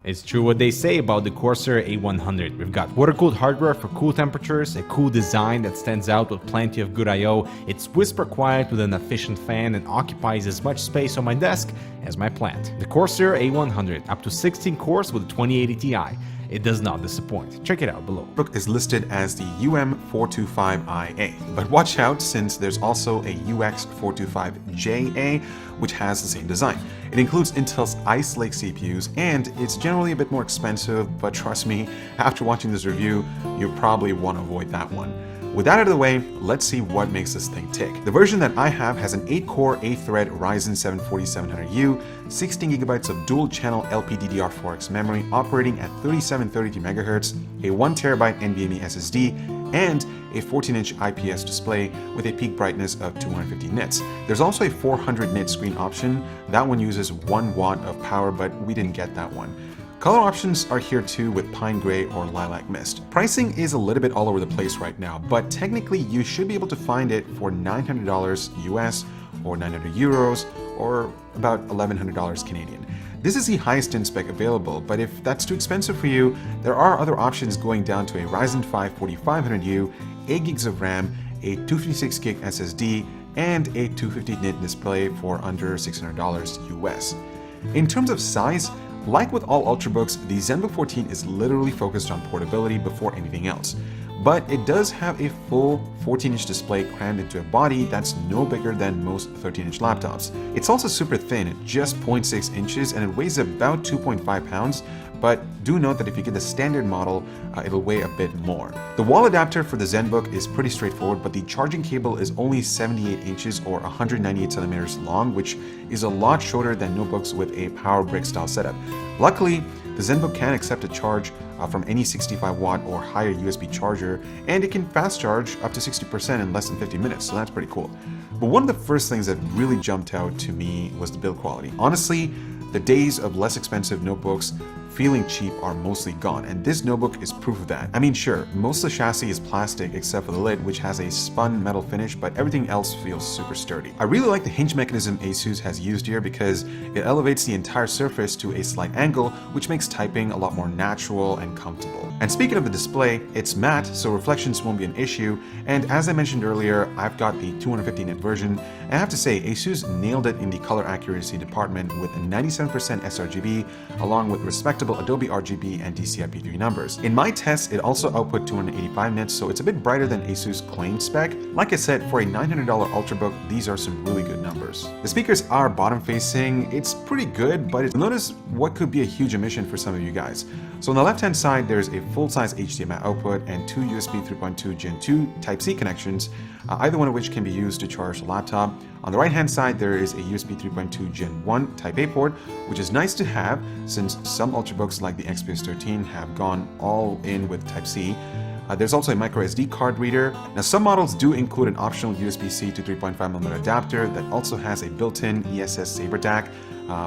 It's true what they say about the Corsair A100. We've got water-cooled hardware for cool temperatures, a cool design that stands out with plenty of good I/O, it's whisper quiet with an efficient fan and occupies as much space on my desk as my plant. The Corsair A100, up to 16 cores with a 2080 Ti. It does not disappoint. Check it out below. Book is listed as the UM425IA, but watch out since there's also a UX425JA, which has the same design. It includes Intel's Ice Lake CPUs, and it's generally a bit more expensive, but trust me, after watching this review, you'll probably want to avoid that one. With that out of the way, let's see what makes this thing tick. The version that I have has an 8-core, 8-thread Ryzen 7 4700U, 16GB of dual-channel LPDDR4X memory operating at 3733 MHz, a 1TB NVMe SSD, and a 14-inch IPS display with a peak brightness of 250 nits. There's also a 400 nit screen option. That one uses 1 watt of power, but we didn't get that one. Color options are here too with pine gray or lilac mist. Pricing is a little bit all over the place right now, but technically you should be able to find it for $900 US or 900 euros or about $1,100 Canadian. This is the highest in spec available, but if that's too expensive for you, there are other options going down to a Ryzen 5 4500U, 8 gigs of RAM, a 256 gig SSD, and a 250 nit display for under $600 US. In terms of size, like with all ultrabooks, the Zenbook 14 is literally focused on portability before anything else. But it does have a full 14-inch display crammed into a body that's no bigger than most 13-inch laptops. It's also super thin at just 0.6 inches and it weighs about 2.5 pounds, but do note that if you get the standard model, it'll weigh a bit more. The wall adapter for the Zenbook is pretty straightforward, but the charging cable is only 78 inches or 198 centimeters long, which is a lot shorter than notebooks with a power brick style setup. Luckily, the Zenbook can accept a charge from any 65 watt or higher USB charger, and it can fast charge up to 60% in less than 50 minutes, so that's pretty cool. But one of the first things that really jumped out to me was the build quality. Honestly, the days of less expensive notebooks feeling cheap are mostly gone, and this notebook is proof of that. I mean, sure, most of the chassis is plastic except for the lid, which has a spun metal finish, but everything else feels super sturdy. I really like the hinge mechanism ASUS has used here because it elevates the entire surface to a slight angle, which makes typing a lot more natural and comfortable. And speaking of the display, it's matte, so reflections won't be an issue, and as I mentioned earlier, I've got the 250 nit version, and I have to say, ASUS nailed it in the color accuracy department with 97% sRGB, along with respectable Adobe RGB and DCI-P3 numbers. In my test, it also output 285 nits, so it's a bit brighter than ASUS claimed spec. Like I said, for a $900 ultrabook, these are some really good numbers. The speakers are bottom facing. It's pretty good, but notice what could be a huge omission for some of you guys. So on the left-hand side, there's a full-size HDMI output and 2 USB 3.2 Gen 2 Type-C connections, either one of which can be used to charge the laptop. On the right-hand side, there is a USB 3.2 Gen 1 Type-A port, which is nice to have since some ultrabooks like the XPS 13 have gone all in with Type-C. There's also a micro SD card reader. Now, some models do include an optional USB-C to 3.5mm adapter that also has a built-in ESS Saber DAC,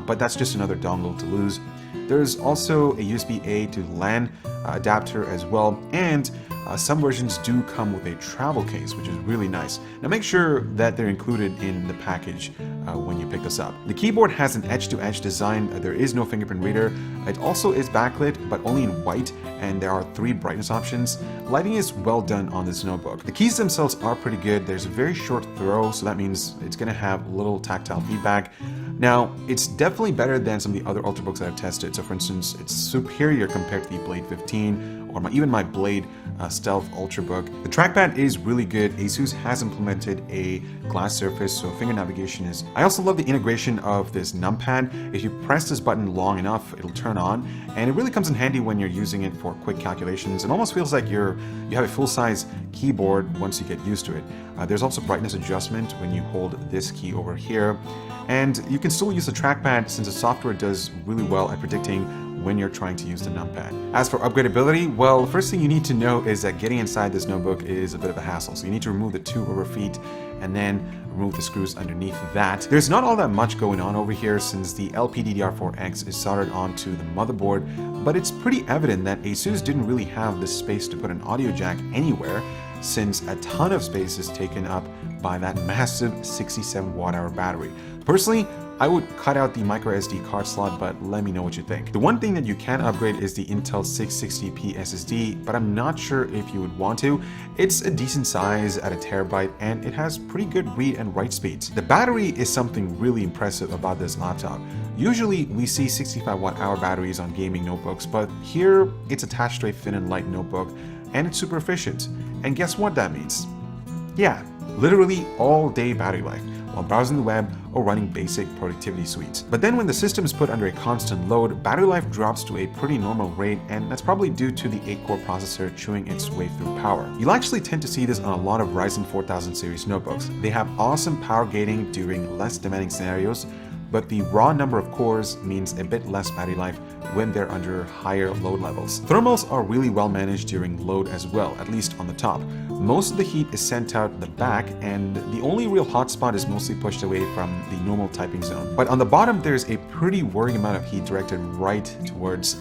but that's just another dongle to lose. There's also a USB-A to LAN adapter as well, and some versions do come with a travel case, which is really nice. Now make sure that they're included in the package when you pick this up. The keyboard has an edge-to-edge design. There is no fingerprint reader. It also is backlit, but only in white, and there are 3 brightness options. Lighting is well done on this notebook. The keys themselves are pretty good. There's a very short throw, so that means it's going to have little tactile feedback. Now, it's definitely better than some of the other ultrabooks that I've tested. So for instance, it's superior compared to the Blade 15 or even my Blade Stealth Ultrabook. The trackpad is really good. ASUS has implemented a glass surface, so finger navigation is... I also love the integration of this numpad. If you press this button long enough, it'll turn on, and it really comes in handy when you're using it for quick calculations. It almost feels like you have a full-size keyboard once you get used to it. There's also brightness adjustment when you hold this key over here, and you can still use the trackpad since the software does really well at predicting when you're trying to use the numpad. As for upgradability, well, the first thing you need to know is that getting inside this notebook is a bit of a hassle. So you need to remove the 2 rubber feet and then remove the screws underneath that. There's not all that much going on over here since the LPDDR4X is soldered onto the motherboard, but it's pretty evident that ASUS didn't really have the space to put an audio jack anywhere, since a ton of space is taken up by that massive 67 watt-hour battery. Personally, I would cut out the micro SD card slot, but let me know what you think. The one thing that you can upgrade is the Intel 660p SSD, but I'm not sure if you would want to. It's a decent size at 1 terabyte and it has pretty good read and write speeds. The battery is something really impressive about this laptop. Usually we see 65 watt-hour batteries on gaming notebooks, but here it's attached to a thin and light notebook and it's super efficient. And guess what that means? Yeah, literally all day battery life while browsing the web or running basic productivity suites. But then when the system is put under a constant load, battery life drops to a pretty normal rate, and that's probably due to the 8-core processor chewing its way through power. You'll actually tend to see this on a lot of Ryzen 4000 series notebooks. They have awesome power gating during less demanding scenarios, but the raw number of cores means a bit less battery life when they're under higher load levels. Thermals are really well managed during load as well, at least on the top. Most of the heat is sent out the back, and the only real hotspot is mostly pushed away from the normal typing zone. But on the bottom, there's a pretty worrying amount of heat directed right towards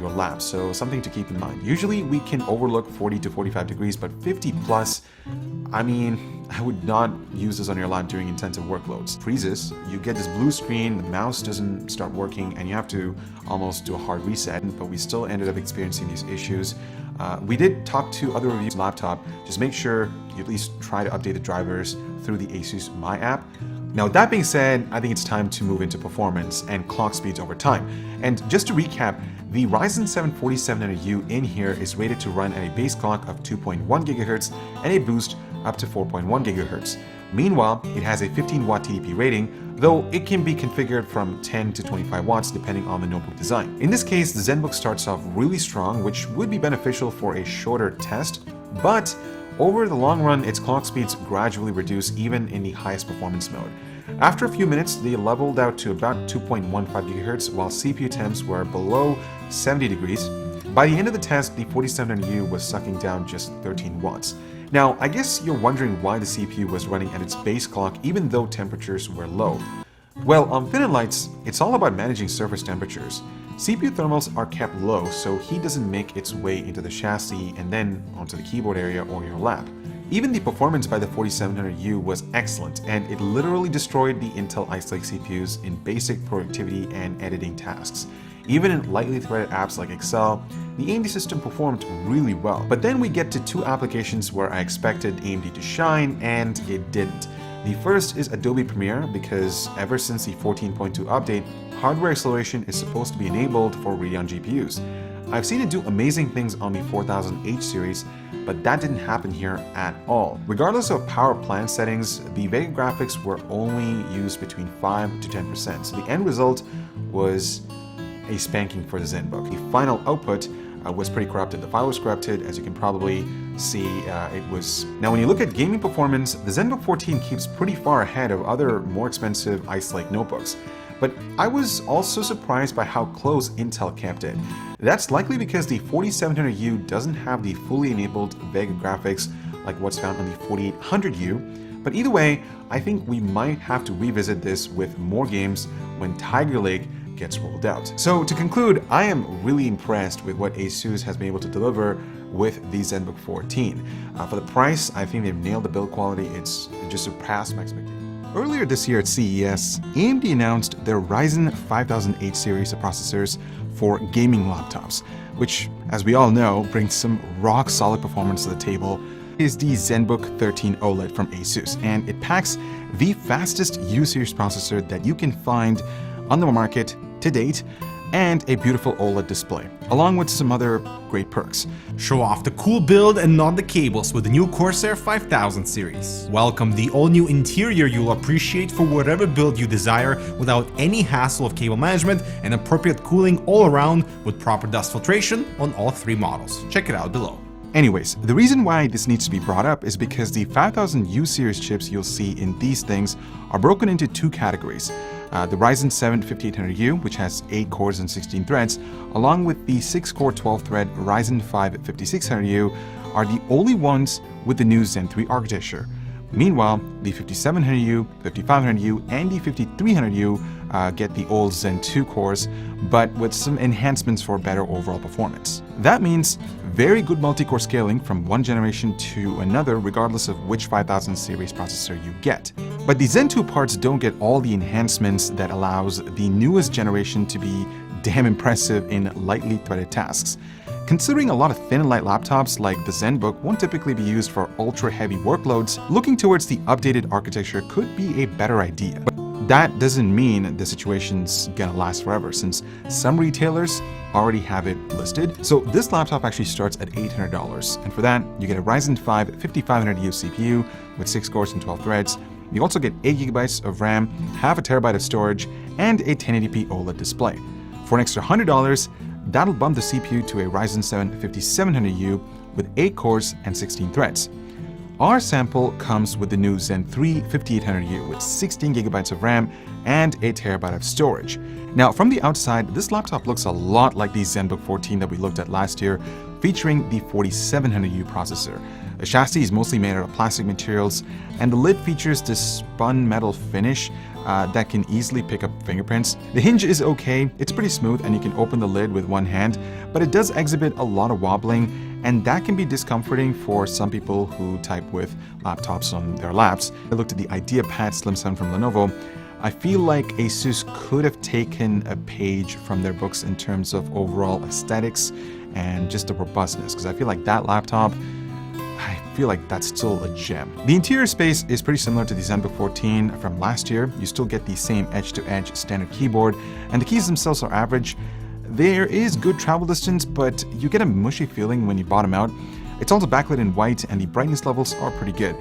your lap, so something to keep in mind. Usually we can overlook 40 to 45 degrees, but 50 plus, I mean, I would not use this on your lap during intensive workloads. Freezes, you get this blue screen, the mouse doesn't start working, and you have to almost do a hard reset, but we still ended up experiencing these issues. We did talk to other reviews laptop. Just make sure you at least try to update the drivers through the ASUS My app. Now, that being said, I think it's time to move into performance and clock speeds over time. And just to recap, the Ryzen 7 4700U in here is rated to run at a base clock of 2.1 GHz and a boost up to 4.1 GHz. Meanwhile, it has a 15 watt TDP rating, though it can be configured from 10 to 25 watts depending on the notebook design. In this case, the Zenbook starts off really strong, which would be beneficial for a shorter test, but over the long run, its clock speeds gradually reduce even in the highest performance mode. After a few minutes, they leveled out to about 2.15 GHz while CPU temps were below 70 degrees. By the end of the test, the 4700U was sucking down just 13 watts. Now, I guess you're wondering why the CPU was running at its base clock even though temperatures were low. Well, on thin and lights, it's all about managing surface temperatures. CPU thermals are kept low so heat doesn't make its way into the chassis and then onto the keyboard area or your lap. Even the performance by the 4700U was excellent, and it literally destroyed the Intel Ice Lake CPUs in basic productivity and editing tasks. Even in lightly threaded apps like Excel, the AMD system performed really well. But then we get to two applications where I expected AMD to shine, and it didn't. The first is Adobe Premiere, because ever since the 14.2 update, hardware acceleration is supposed to be enabled for Radeon GPUs. I've seen it do amazing things on the 4000H series, but that didn't happen here at all. Regardless of power plan settings, the Vega graphics were only used between 5 to 10%, so the end result was a spanking for the Zenbook. The final output was pretty corrupted. The file was corrupted, as you can probably see. It was. Now, when you look at gaming performance, the Zenbook 14 keeps pretty far ahead of other more expensive Ice Lake notebooks. But I was also surprised by how close Intel kept it. That's likely because the 4700U doesn't have the fully enabled Vega graphics like what's found on the 4800U. But either way, I think we might have to revisit this with more games when Tiger Lake gets rolled out. So to conclude, I am really impressed with what ASUS has been able to deliver with the Zenbook 14. For the price, I think they've nailed the build quality. It just surpassed my expectations. Earlier this year at CES, AMD announced their Ryzen 5008 series of processors for gaming laptops, which, as we all know, brings some rock-solid performance to the table. Is the Zenbook 13 OLED from ASUS, and it packs the fastest U-series processor that you can find on the market to date, and a beautiful OLED display, along with some other great perks. Show off the cool build and not the cables with the new Corsair 5000 series. Welcome the all-new interior you'll appreciate for whatever build you desire without any hassle of cable management and appropriate cooling all around with proper dust filtration on all three models. Check it out below. Anyways, the reason why this needs to be brought up is because the 5000U series chips you'll see in these things are broken into two categories. The Ryzen 7 5800U, which has 8 cores and 16 threads, along with the 6-core 12-thread Ryzen 5 5600U, are the only ones with the new Zen 3 architecture. Meanwhile, the 5700U, 5500U, and the 5300U get the old Zen 2 cores, but with some enhancements for better overall performance. That means very good multi-core scaling from one generation to another, regardless of which 5000 series processor you get. But the Zen 2 parts don't get all the enhancements that allows the newest generation to be damn impressive in lightly threaded tasks. Considering a lot of thin and light laptops like the Zenbook won't typically be used for ultra-heavy workloads, looking towards the updated architecture could be a better idea. But that doesn't mean the situation's gonna last forever, since some retailers already have it listed. So this laptop actually starts at $800, and for that, you get a Ryzen 5 5500U CPU with 6 cores and 12 threads. You also get 8 GB of RAM, half a terabyte of storage, and a 1080p OLED display. For an extra $100, that'll bump the CPU to a Ryzen 7 5700U with 8 cores and 16 threads. Our sample comes with the new Zen 3 5800U with 16 GB of RAM and a terabyte of storage. Now, from the outside, this laptop looks a lot like the Zenbook 14 that we looked at last year, featuring the 4700U processor. The chassis is mostly made out of plastic materials, and the lid features this spun metal finish that can easily pick up fingerprints. The hinge is okay, it's pretty smooth and you can open the lid with one hand, but it does exhibit a lot of wobbling, and that can be discomforting for some people who type with laptops on their laps. I looked at the IdeaPad Slim 7 from Lenovo. I feel like ASUS could have taken a page from their books in terms of overall aesthetics and just the robustness, because I feel like that laptop, I feel like that's still a gem. The interior space is pretty similar to the Zenbook 14 from last year. You still get the same edge-to-edge standard keyboard, and the keys themselves are average. There is good travel distance, but you get a mushy feeling when you bottom out. It's also backlit in white, and the brightness levels are pretty good.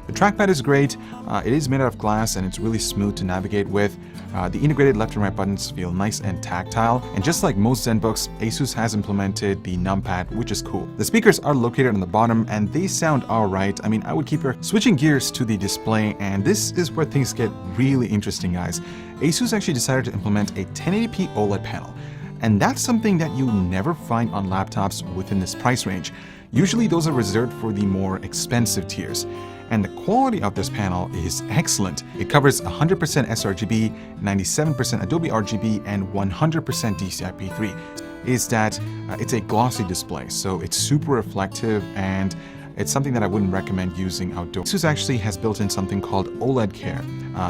The trackpad is great, it is made out of glass and it's really smooth to navigate with. The integrated left and right buttons feel nice and tactile, and just like most Zenbooks, ASUS has implemented the numpad, which is cool. The speakers are located on the bottom and they sound alright. I mean, I would keep switching gears to the display, and this is where things get really interesting, guys. ASUS actually decided to implement a 1080p OLED panel, and that's something that you never find on laptops within this price range. Usually those are reserved for the more expensive tiers. And the quality of this panel is excellent. It covers 100% sRGB, 97% Adobe RGB, and 100% DCI-P3. Is that it's a glossy display, so it's super reflective, and it's something that I wouldn't recommend using outdoors. ASUS actually has built in something called OLED Care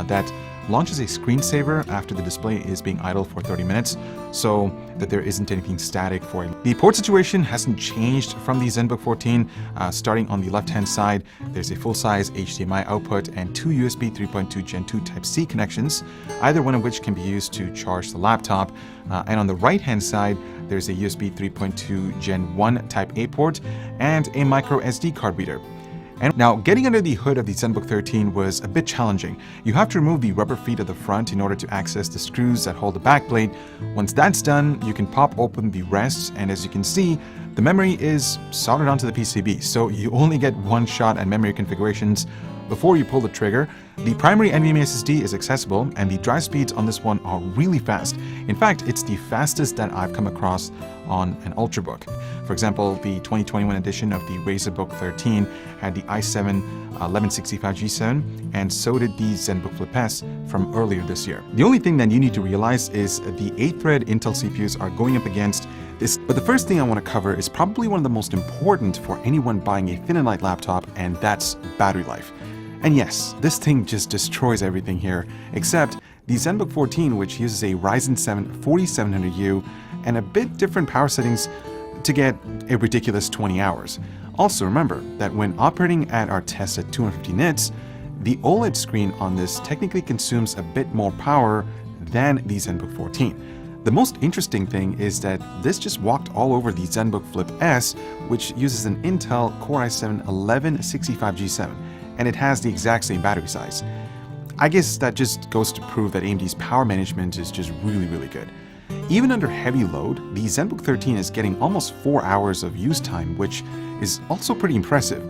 that launches a screensaver after the display is being idle for 30 minutes, so that there isn't anything static for it. The port situation hasn't changed from the Zenbook 14. Starting on the left-hand side, there's a full-size HDMI output and 2 USB 3.2 Gen 2 Type-C connections, either one of which can be used to charge the laptop. And on the right-hand side, there's a USB 3.2 Gen 1 Type-A port and a micro SD card reader. And now, getting under the hood of the Zenbook 13 was a bit challenging. You have to remove the rubber feet at the front in order to access the screws that hold the backplate. Once that's done, you can pop open the rest, and as you can see, the memory is soldered onto the PCB, so you only get one shot at memory configurations before you pull the trigger. The primary NVMe SSD is accessible, and the drive speeds on this one are really fast. In fact, it's the fastest that I've come across on an ultrabook. For example, the 2021 edition of the Razorbook 13 had the i7 1165G7, and so did the Zenbook Flip S from earlier this year. The only thing that you need to realize is the 8-thread Intel CPUs are going up against this. But the first thing I want to cover is probably one of the most important for anyone buying a thin and light laptop, and that's battery life. And yes, this thing just destroys everything here, except the Zenbook 14, which uses a Ryzen 7 4700U and a bit different power settings to get a ridiculous 20 hours. Also remember that when operating at our test at 250 nits, the OLED screen on this technically consumes a bit more power than the Zenbook 14. The most interesting thing is that this just walked all over the Zenbook Flip S, which uses an Intel Core i7 1165G7, and it has the exact same battery size. I guess that just goes to prove that AMD's power management is just really good. Even under heavy load, the Zenbook 13 is getting almost 4 hours of use time, which is also pretty impressive.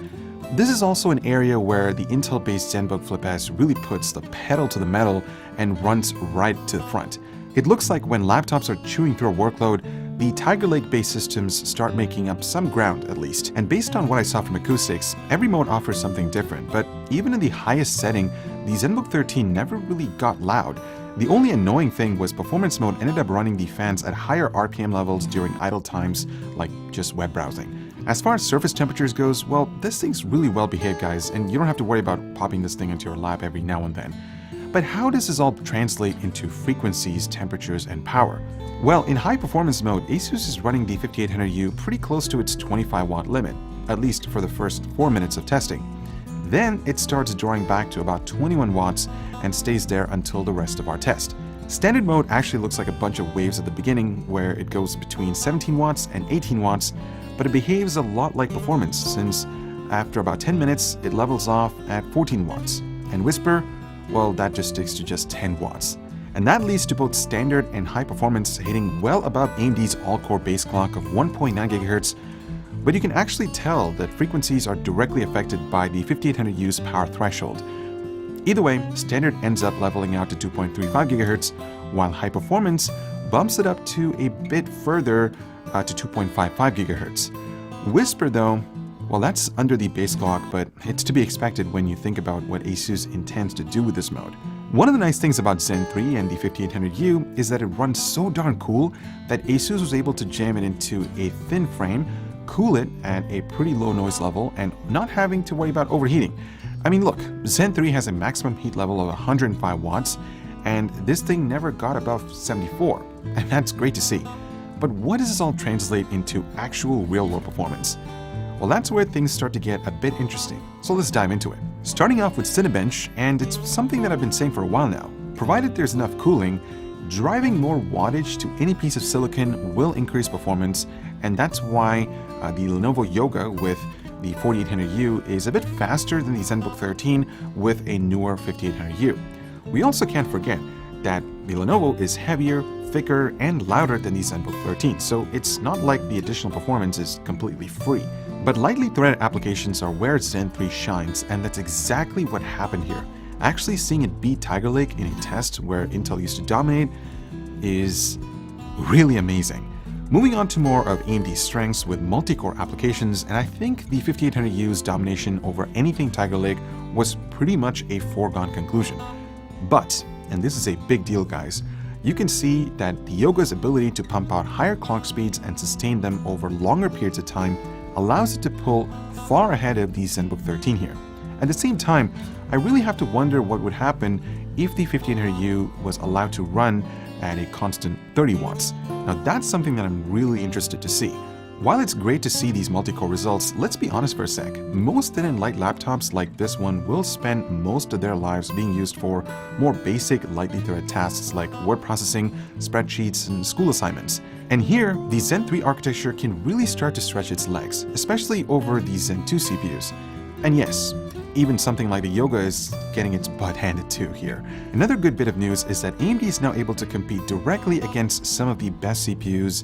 This is also an area where the Intel-based Zenbook Flip S really puts the pedal to the metal and runs right to the front. It looks like when laptops are chewing through a workload, the Tiger Lake-based systems start making up some ground at least. And based on what I saw from acoustics, every mode offers something different, but even in the highest setting, the Zenbook 13 never really got loud. The only annoying thing was performance mode ended up running the fans at higher RPM levels during idle times, like just web browsing. As far as surface temperatures goes, well, this thing's really well behaved, guys, and you don't have to worry about popping this thing into your lap every now and then. But how does this all translate into frequencies, temperatures, and power? Well, in high performance mode, ASUS is running the 5800U pretty close to its 25-watt limit, at least for the first 4 minutes of testing. Then it starts drawing back to about 21 watts and stays there until the rest of our test. Standard mode actually looks like a bunch of waves at the beginning where it goes between 17 watts and 18 watts, but it behaves a lot like performance since after about 10 minutes it levels off at 14 watts. And Whisper, well, that just sticks to just 10 watts. And that leads to both standard and high performance hitting well above AMD's all-core base clock of 1.9 GHz, but you can actually tell that frequencies are directly affected by the 5800U's power threshold. Either way, standard ends up leveling out to 2.35 GHz, while high performance bumps it up to a bit further to 2.55 GHz. Whisper though, well, that's under the base clock, but it's to be expected when you think about what ASUS intends to do with this mode. One of the nice things about Zen 3 and the 5800U is that it runs so darn cool that ASUS was able to jam it into a thin frame, cool it at a pretty low noise level, and not having to worry about overheating. I mean, look, Zen 3 has a maximum heat level of 105 watts, and this thing never got above 74, and that's great to see. But what does this all translate into actual real-world performance? Well, that's where things start to get a bit interesting, so let's dive into it. Starting off with Cinebench, and it's something that I've been saying for a while now, provided there's enough cooling, driving more wattage to any piece of silicon will increase performance, and that's why the Lenovo Yoga with the 4800U is a bit faster than the Zenbook 13 with a newer 5800U. We also can't forget that the Lenovo is heavier, thicker, and louder than the Zenbook 13, so it's not like the additional performance is completely free. But lightly threaded applications are where Zen 3 shines, and that's exactly what happened here. Actually seeing it beat Tiger Lake in a test where Intel used to dominate is really amazing. Moving on to more of AMD's strengths with multi-core applications, and I think the 5800U's domination over anything Tiger Lake was pretty much a foregone conclusion. But, and this is a big deal guys, you can see that the Yoga's ability to pump out higher clock speeds and sustain them over longer periods of time allows it to pull far ahead of the Zenbook 13 here. At the same time, I really have to wonder what would happen if the 5800U was allowed to run at a constant 30 watts. Now that's something that I'm really interested to see. While it's great to see these multi-core results, let's be honest for a sec. Most thin and light laptops like this one will spend most of their lives being used for more basic, lightly threaded tasks like word processing, spreadsheets, and school assignments. And here, the Zen 3 architecture can really start to stretch its legs, especially over the Zen 2 CPUs. And yes, even something like the Yoga is getting its butt handed to here. Another good bit of news is that AMD is now able to compete directly against some of the best CPUs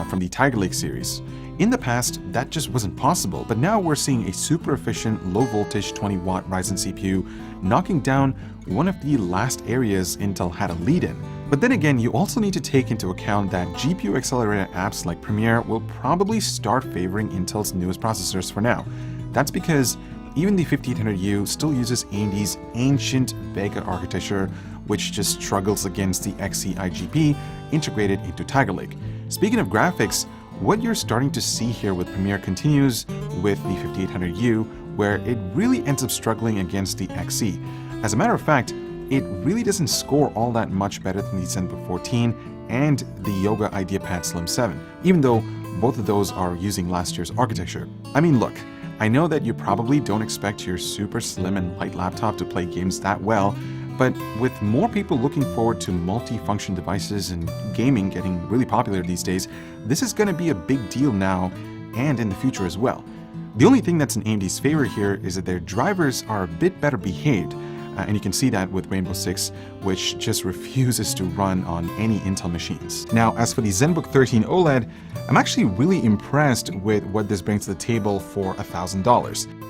from the Tiger Lake series. In the past, that just wasn't possible, but now we're seeing a super efficient low-voltage 20-watt Ryzen CPU knocking down one of the last areas Intel had a lead in. But then again, you also need to take into account that GPU-accelerated apps like Premiere will probably start favoring Intel's newest processors for now. That's because even the 5800U still uses AMD's ancient Vega architecture, which just struggles against the Xe IGP integrated into Tiger Lake. Speaking of graphics, what you're starting to see here with Premiere continues with the 5800U, where it really ends up struggling against the Xe. As a matter of fact, it really doesn't score all that much better than the Zenbook 14 and the Yoga IdeaPad Slim 7, even though both of those are using last year's architecture. I mean, look, I know that you probably don't expect your super slim and light laptop to play games that well, but with more people looking forward to multi-function devices and gaming getting really popular these days, this is going to be a big deal now and in the future as well. The only thing that's in AMD's favor here is that their drivers are a bit better behaved, and you can see that with Rainbow Six, which just refuses to run on any Intel machines. Now, as for the Zenbook 13 OLED, I'm actually really impressed with what this brings to the table for $1,000.